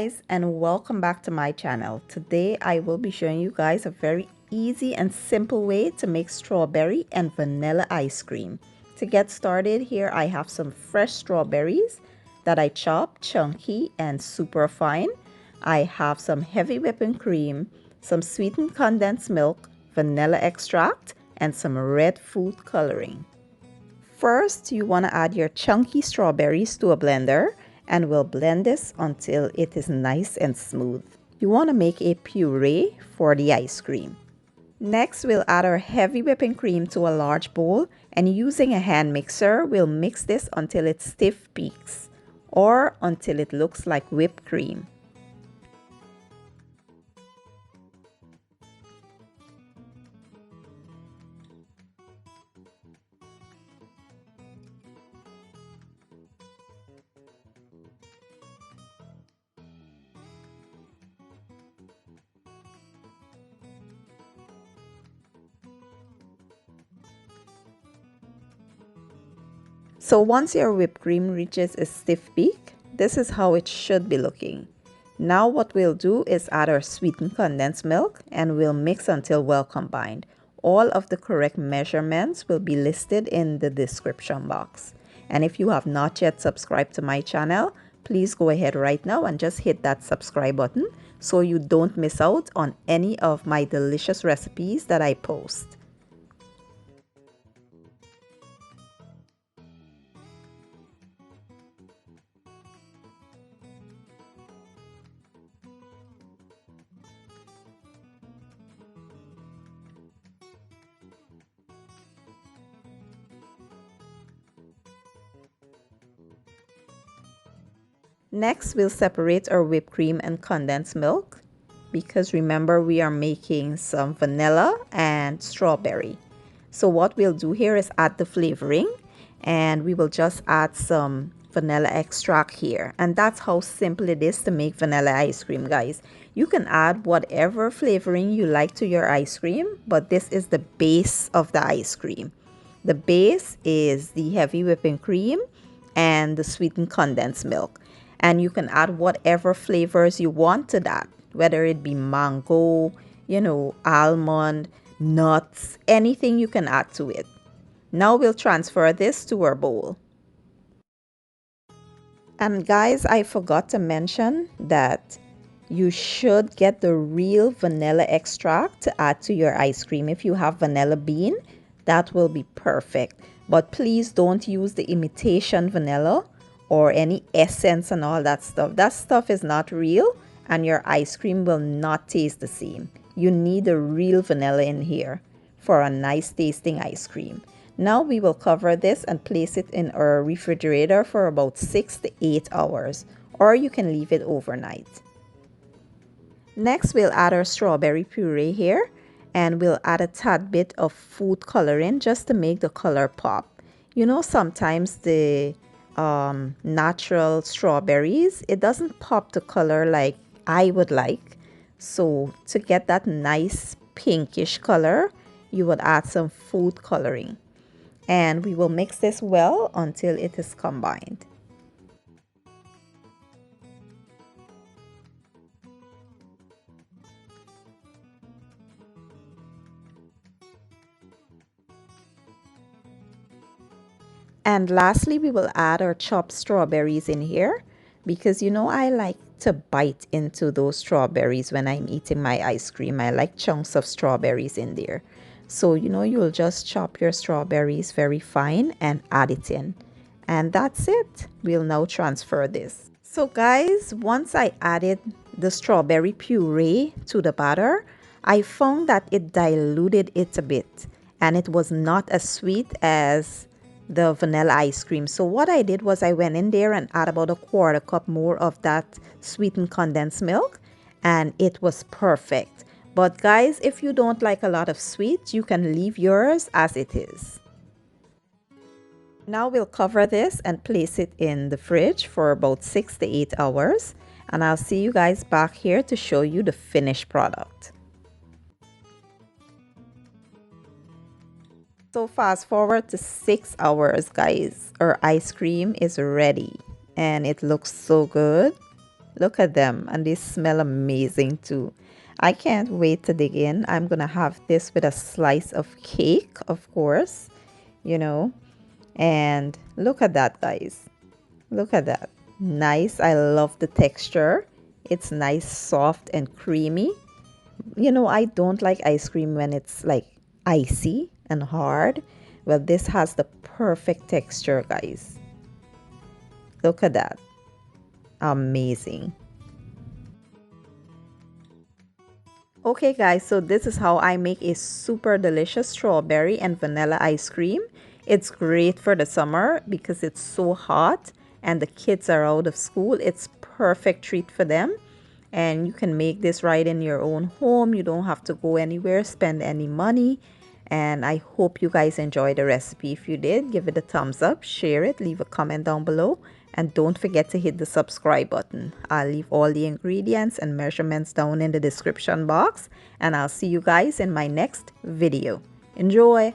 guys, and welcome back to my channel. Today I will be showing you guys a very easy and simple way to make strawberry and vanilla ice cream. To get started, here I have some fresh strawberries that I chopped chunky and super fine. I have some heavy whipping cream, some sweetened condensed milk, vanilla extract, and some red food coloring. First, you want to add your chunky strawberries to a blender and we'll blend this until it is nice and smooth. You want to make a puree for the ice cream. Next, we'll add our heavy whipping cream to a large bowl and using a hand mixer, we'll mix this until it stiff peaks or until it looks like whipped cream. So once your whipped cream reaches a stiff peak, this is how it should be looking. Now what we'll do is add our sweetened condensed milk and we'll mix until well combined. All of the correct measurements will be listed in the description box. And if you have not yet subscribed to my channel, please go ahead right now and just hit that subscribe button so you don't miss out on any of my delicious recipes that I post. Next, we'll separate our whipped cream and condensed milk because remember we are making some vanilla and strawberry. So what we'll do here is add the flavoring and we will just add some vanilla extract here. And that's how simple it is to make vanilla ice cream, guys. You can add whatever flavoring you like to your ice cream, but this is the base of the ice cream. The base is the heavy whipping cream and the sweetened condensed milk. And you can add whatever flavors you want to that, whether it be mango, almond, nuts, anything you can add to it. Now we'll transfer this to our bowl. And guys, I forgot to mention that you should get the real vanilla extract to add to your ice cream. If you have vanilla bean, that will be perfect. But please don't use the imitation vanilla or any essence and all that stuff. That stuff is not real and your ice cream will not taste the same. You need the real vanilla in here for a nice tasting ice cream. Now we will cover this and place it in our refrigerator for about 6 to 8 hours, or you can leave it overnight. Next, we'll add our strawberry puree here and we'll add a tad bit of food coloring just to make the color pop. Sometimes the natural strawberries, it doesn't pop the color like I would like. So to get that nice pinkish color, you would add some food coloring. And we will mix this well until it is combined. And lastly, we will add our chopped strawberries in here because I like to bite into those strawberries when I'm eating my ice cream. I like chunks of strawberries in there. So, you'll just chop your strawberries very fine and add it in. And that's it. We'll now transfer this. So guys, once I added the strawberry puree to the batter, I found that it diluted it a bit and it was not as sweet as the vanilla ice cream. So what I did was I went in there and add about a quarter cup more of that sweetened condensed milk and it was perfect. But guys, if you don't like a lot of sweet, you can leave yours as it is. Now we'll cover this and place it in the fridge for about 6 to 8 hours and I'll see you guys back here to show you the finished product. So fast forward to 6 hours, guys. Our ice cream is ready and it looks so good. Look at them, and they smell amazing too. I can't wait to dig in. I'm gonna have this with a slice of cake, of course, you know. And look at that, guys. Look at that. Nice. I love the texture. It's nice, soft, and creamy. You know, I don't like ice cream when it's like icy and hard. Well, this has the perfect texture, guys. Look at that. Amazing. Okay guys, so this is how I make a super delicious strawberry and vanilla ice cream. It's great for the summer because it's so hot and the kids are out of school. It's perfect treat for them. And you can make this right in your own home. You don't have to go anywhere, spend any money. And I hope you guys enjoyed the recipe. If you did, give it a thumbs up, share it, leave a comment down below. And don't forget to hit the subscribe button. I'll leave all the ingredients and measurements down in the description box. And I'll see you guys in my next video. Enjoy!